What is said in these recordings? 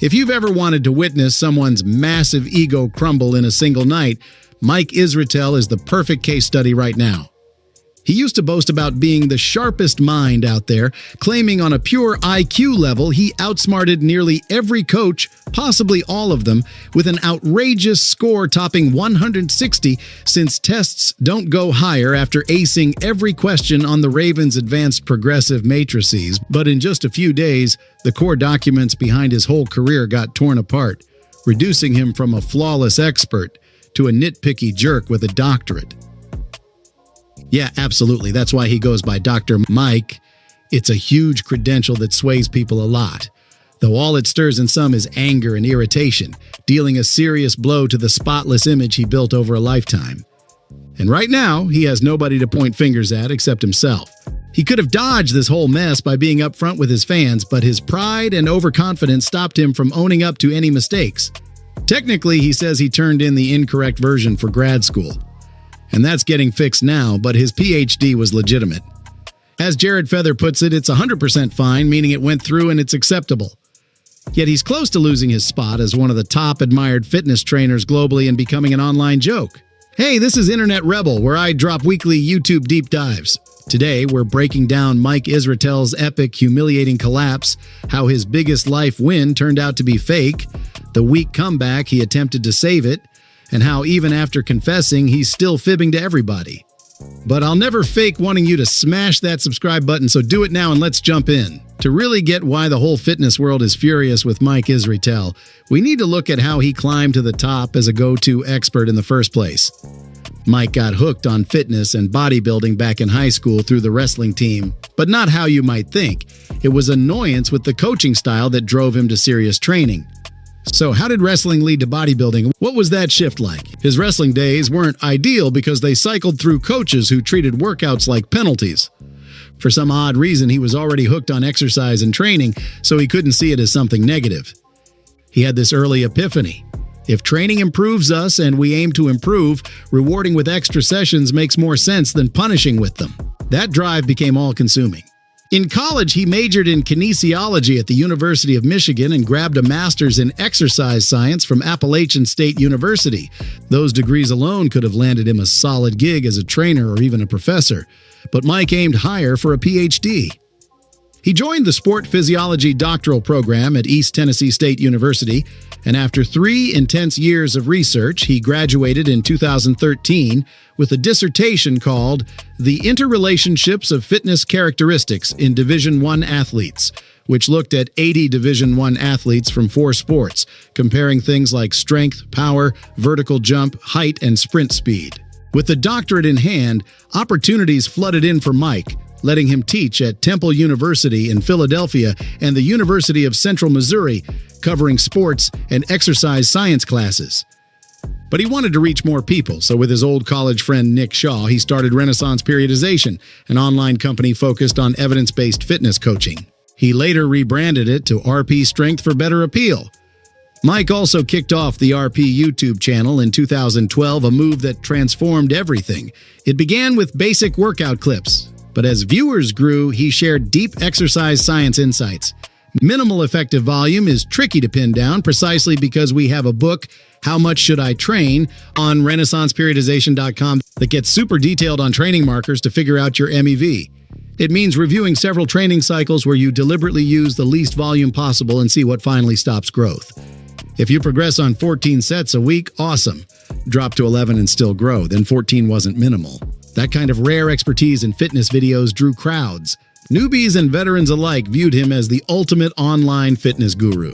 If you've ever wanted to witness someone's massive ego crumble in a single night, Mike Israetel is the perfect case study right now. He used to boast about being the sharpest mind out there, claiming on a pure IQ level he outsmarted nearly every coach, possibly all of them, with an outrageous score topping 160 since tests don't go higher after acing every question on the Ravens' advanced progressive matrices. But in just a few days, the core documents behind his whole career got torn apart, reducing him from a flawless expert to a nitpicky jerk with a doctorate. Yeah, absolutely. That's why he goes by Dr. Mike. It's a huge credential that sways people a lot, though all it stirs in some is anger and irritation, dealing a serious blow to the spotless image he built over a lifetime. And right now, he has nobody to point fingers at except himself. He could have dodged this whole mess by being upfront with his fans, but his pride and overconfidence stopped him from owning up to any mistakes. Technically, he says he turned in the incorrect version for grad school. And that's getting fixed now, but his PhD was legitimate. As Jared Feather puts it, it's 100% fine, meaning it went through and it's acceptable. Yet he's close to losing his spot as one of the top admired fitness trainers globally and becoming an online joke. Hey, this is Internet Rebel, where I drop weekly YouTube deep dives. Today, we're breaking down Mike Israetel's epic, humiliating collapse, how his biggest life win turned out to be fake, the weak comeback he attempted to save it, and how even after confessing, he's still fibbing to everybody. But I'll never fake wanting you to smash that subscribe button, so do it now and let's jump in. To really get why the whole fitness world is furious with Mike Israetel, we need to look at how he climbed to the top as a go-to expert in the first place. Mike got hooked on fitness and bodybuilding back in high school through the wrestling team, but not how you might think. It was annoyance with the coaching style that drove him to serious training. So how did wrestling lead to bodybuilding? What was that shift like? His wrestling days weren't ideal because they cycled through coaches who treated workouts like penalties. For some odd reason, he was already hooked on exercise and training, so he couldn't see it as something negative. He had this early epiphany. If training improves us and we aim to improve, rewarding with extra sessions makes more sense than punishing with them. That drive became all-consuming. In college, he majored in kinesiology at the University of Michigan and grabbed a master's in exercise science from Appalachian State University. Those degrees alone could have landed him a solid gig as a trainer or even a professor. But Mike aimed higher for a PhD. He joined the sport physiology doctoral program at East Tennessee State University, and after 3 intense years of research, he graduated in 2013 with a dissertation called The Interrelationships of Fitness Characteristics in Division I Athletes, which looked at 80 Division I athletes from 4 sports, comparing things like strength, power, vertical jump, height, and sprint speed. With the doctorate in hand, opportunities flooded in for Mike, letting him teach at Temple University in Philadelphia and the University of Central Missouri, covering sports and exercise science classes. But he wanted to reach more people, so with his old college friend Nick Shaw, he started Renaissance Periodization, an online company focused on evidence-based fitness coaching. He later rebranded it to RP Strength for Better Appeal. Mike also kicked off the RP YouTube channel in 2012, a move that transformed everything. It began with basic workout clips, but as viewers grew, he shared deep exercise science insights. Minimal effective volume is tricky to pin down precisely because we have a book, How Much Should I Train, on RenaissancePeriodization.com that gets super detailed on training markers to figure out your MEV. It means reviewing several training cycles where you deliberately use the least volume possible and see what finally stops growth. If you progress on 14 sets a week, awesome. Drop to 11 and still grow, then 14 wasn't minimal. That kind of rare expertise in fitness videos drew crowds. Newbies and veterans alike viewed him as the ultimate online fitness guru.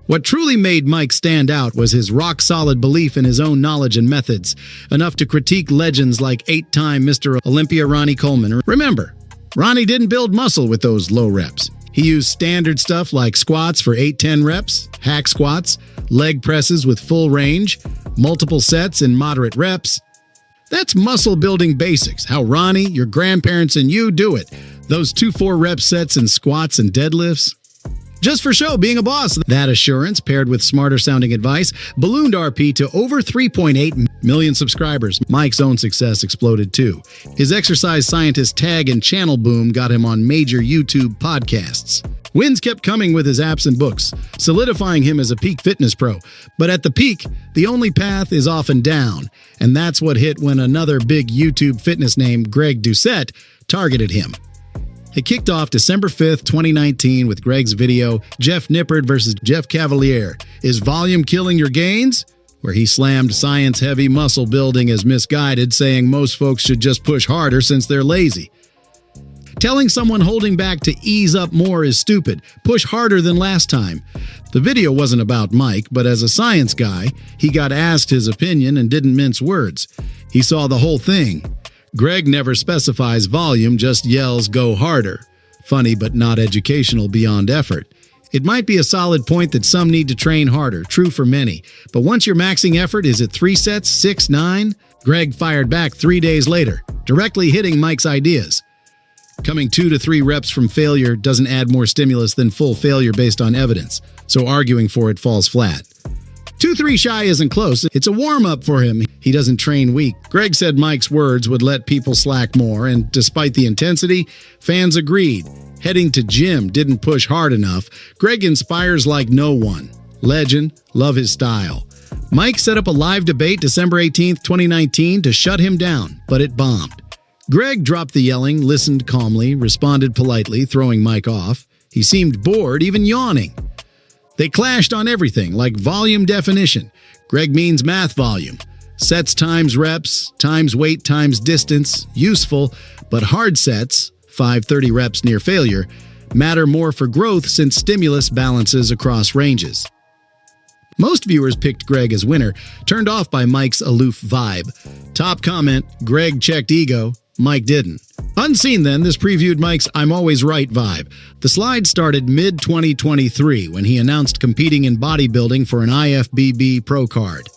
What truly made Mike stand out was his rock-solid belief in his own knowledge and methods, enough to critique legends like 8-time Mr. Olympia Ronnie Coleman. Remember, Ronnie didn't build muscle with those low reps. He used standard stuff like squats for 8-10 reps, hack squats, leg presses with full range, multiple sets in moderate reps. That's muscle building basics, how Ronnie, your grandparents, and you do it. Those 2 4-rep sets in squats and deadlifts. Just for show, being a boss. That assurance, paired with smarter-sounding advice, ballooned RP to over 3.8 million subscribers. Mike's own success exploded too. His exercise scientist tag and channel boom got him on major YouTube podcasts. Wins kept coming with his apps and books, solidifying him as a peak fitness pro. But at the peak, the only path is often down. And that's what hit when another big YouTube fitness name, Greg Doucette, targeted him. It kicked off December 5th, 2019 with Greg's video, Jeff Nippard versus Jeff Cavaliere. Is volume killing your gains? Where he slammed science-heavy muscle building as misguided, saying most folks should just push harder since they're lazy. Telling someone holding back to ease up more is stupid. Push harder than last time. The video wasn't about Mike, but as a science guy, he got asked his opinion and didn't mince words. He saw the whole thing. Greg never specifies volume, just yells, "Go harder." Funny but not educational beyond effort. It might be a solid point that some need to train harder, true for many. But once your maxing effort is at 3 sets, 6, 9, Greg fired back 3 days later, directly hitting Mike's ideas. Coming 2 to 3 reps from failure doesn't add more stimulus than full failure based on evidence, so arguing for it falls flat. 2-3 shy isn't close. It's a warm-up for him. He doesn't train weak. Greg said Mike's words would let people slack more, and despite the intensity, fans agreed. Heading to gym didn't push hard enough. Greg inspires like no one. Legend, love his style. Mike set up a live debate December 18th, 2019 to shut him down, but it bombed. Greg dropped the yelling, listened calmly, responded politely, throwing Mike off. He seemed bored, even yawning. They clashed on everything, like volume definition. Greg means math volume. Sets times reps, times weight times distance, useful, but hard sets, 5-30 reps near failure, matter more for growth since stimulus balances across ranges. Most viewers picked Greg as winner, turned off by Mike's aloof vibe. Top comment, Greg checked ego, Mike didn't. Unseen then, this previewed Mike's I'm always right vibe. The slide started mid-2023 when he announced competing in bodybuilding for an IFBB pro card.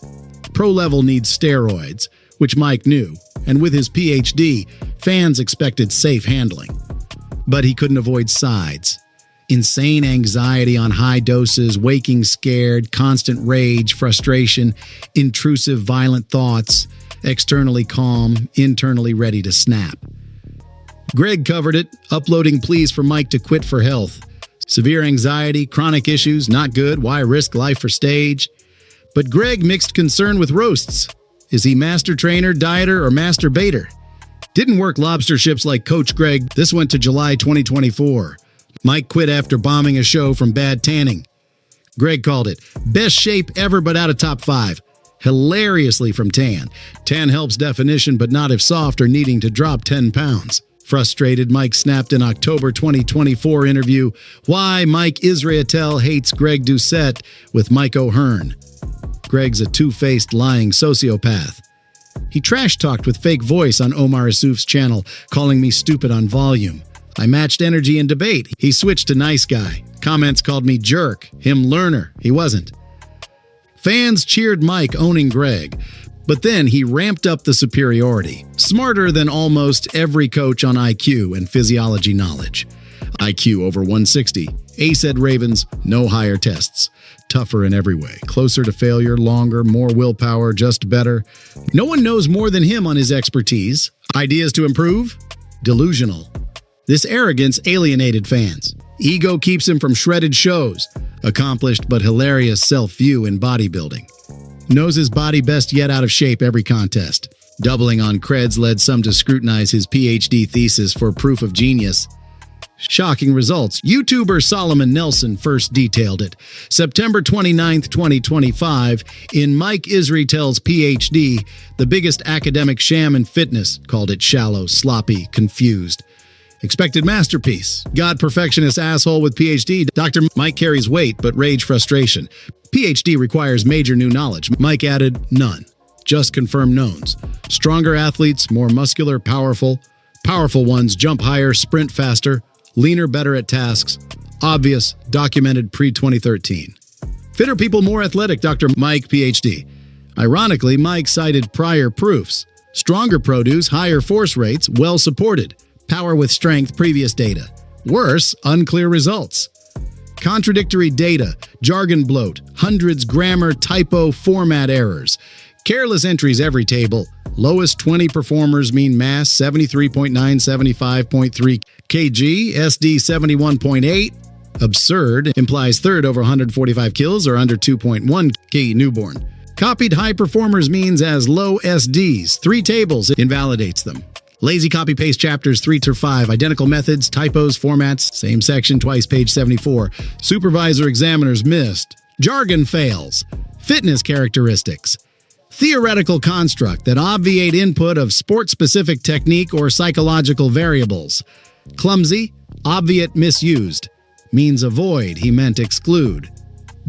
Pro level needs steroids, which Mike knew, and with his PhD, fans expected safe handling. But he couldn't avoid sides. Insane anxiety on high doses, waking scared, constant rage, frustration, intrusive violent thoughts, externally calm, internally ready to snap. Greg covered it, uploading pleas for Mike to quit for health. Severe anxiety, chronic issues, not good, why risk life for stage? But Greg mixed concern with roasts. Is he master trainer, dieter, or master baiter? Didn't work lobster ships like Coach Greg. This went to July 2024. Mike quit after bombing a show from bad tanning. Greg called it, best shape ever but out of top 5. Hilariously from tan. Tan helps definition but not if soft or needing to drop 10 pounds. Frustrated, Mike snapped in October 2024 interview, Why Mike Israetel Hates Greg Doucette with Mike O'Hearn. Greg's a two-faced lying sociopath. He trash-talked with fake voice on Omar Issouf's channel, calling me stupid on volume. I matched energy in debate. He switched to nice guy. Comments called me jerk, him learner. He wasn't. Fans cheered Mike owning Greg, but then he ramped up the superiority. Smarter than almost every coach on IQ and physiology knowledge. IQ over 160. Ace Ed Ravens, no higher tests. Tougher in every way. Closer to failure, longer, more willpower, just better. No one knows more than him on his expertise. Ideas to improve? Delusional. This arrogance alienated fans. Ego keeps him from shredded shows. Accomplished but hilarious self-view in bodybuilding. Knows his body best yet out of shape every contest. Doubling on creds led some to scrutinize his PhD thesis for proof of genius. Shocking results. YouTuber Solomon Nelson first detailed it. September 29, 2025, in Mike Israetel's PhD, the biggest academic sham in fitness, called it shallow, sloppy, confused. Expected masterpiece. God perfectionist asshole with PhD. Dr. Mike carries weight, but rage frustration. PhD requires major new knowledge. Mike added, none. Just confirmed knowns. Stronger athletes, more muscular, powerful. Powerful ones jump higher, sprint faster. Leaner, better at tasks. Obvious, documented pre-2013. Fitter people more athletic, Dr. Mike, PhD. Ironically, Mike cited prior proofs. Stronger produce, higher force rates, well supported. Power with strength, previous data. Worse, unclear results. Contradictory data, jargon bloat, hundreds grammar, typo, format errors. Careless entries every table. Lowest 20 performers mean mass 73.9, 75.3 kg, SD 71.8. Absurd implies third over 145 kills or under 2.1 kg newborn. Copied high performers means as low SDs. 3 tables invalidates them. Lazy copy-paste chapters 3 to 5. Identical methods, typos, formats, same section, twice, page 74. Supervisor examiners missed. Jargon fails. Fitness characteristics. Theoretical construct that obviate input of sport-specific technique or psychological variables. Clumsy, obviate misused. Means avoid, he meant exclude.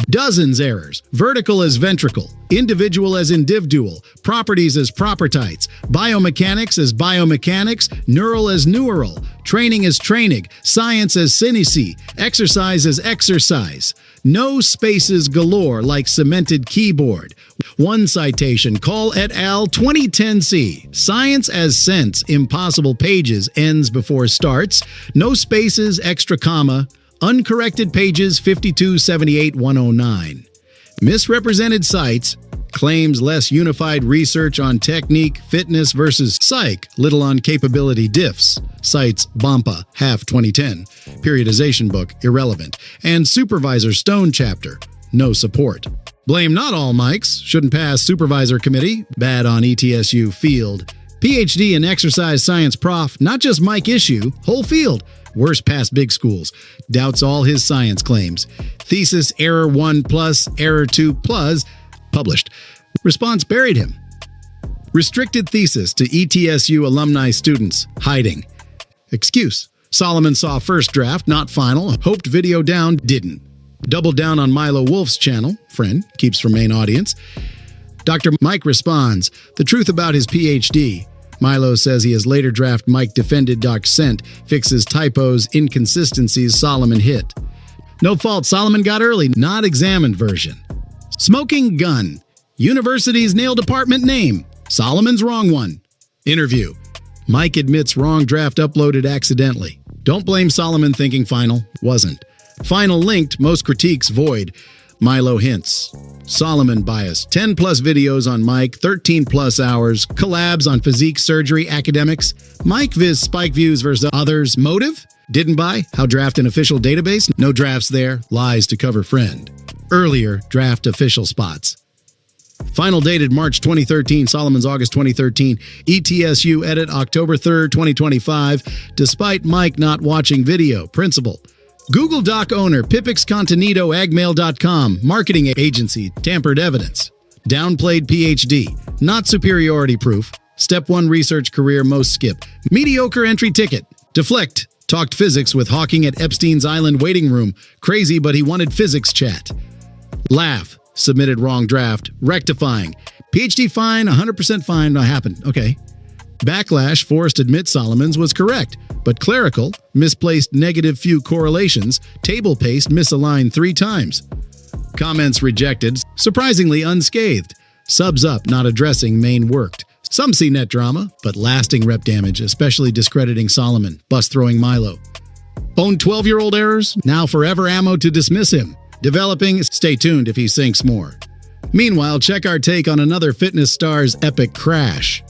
Dozens errors. Vertical as ventricle. Individual as individual. Properties as propertites. Biomechanics as biomechanics. Neural as neural. Training as training. Science as cynici. Exercise as exercise. No spaces galore like cemented keyboard. One citation, Call et al. 2010C. Science as sense. Impossible pages. Ends before starts. No spaces, extra comma. Uncorrected pages 52, 78, 109. Misrepresented sites. Claims less unified research on technique, fitness versus psych. Little on capability diffs. Cites Bompa, half 2010. Periodization book, irrelevant. And Supervisor Stone chapter. No support. Blame not all mics. Shouldn't pass supervisor committee. Bad on ETSU field. PhD in exercise science prof. Not just mic issue. Whole field. Worst past big schools. Doubts all his science claims. Thesis error 1 plus, error 2 plus. Published. Response buried him. Restricted thesis to ETSU alumni students. Hiding. Excuse. Solomon saw first draft, not final. Hoped video down, didn't. Doubled down on Milo Wolf's channel. Friend. Keeps from main audience. Dr. Mike responds. The truth about his PhD. Milo says he has later draft Mike defended Doucette, fixes typos, inconsistencies Solomon hit. No fault, Solomon got early, not examined version. Smoking gun. University's nail department name. Solomon's wrong one. Interview. Mike admits wrong draft uploaded accidentally. Don't blame Solomon thinking final. Wasn't. Final linked, most critiques void. Milo hints. Solomon bias. 10 plus videos on Mike, 13 plus hours. Collabs on physique, surgery, academics. Mike viz spike views versus others. Motive? Didn't buy? How draft an official database? No drafts there. Lies to cover friend. Earlier draft official spots. Final dated March 2013, Solomon's August 2013. ETSU edit October 3rd, 2025. Despite Mike not watching video. Principal. Google Doc owner, Pipix Contenido, agmail.com, marketing agency, tampered evidence. Downplayed PhD, not superiority proof. Step 1 research career, most skip. Mediocre entry ticket. Deflect, talked physics with Hawking at Epstein's Island waiting room. Crazy, but he wanted physics chat. Laugh, submitted wrong draft. Rectifying. PhD fine, 100% fine, that happened. Okay. Backlash, Forrest admits Solomon's was correct, but clerical, misplaced negative few correlations, table paste misaligned 3 times. Comments rejected, surprisingly unscathed. Subs up, not addressing main worked. Some see net drama, but lasting rep damage, especially discrediting Solomon, bus throwing Milo. Own 12-year-old errors, now forever ammo to dismiss him. Developing, stay tuned if he sinks more. Meanwhile, check our take on another fitness star's epic crash.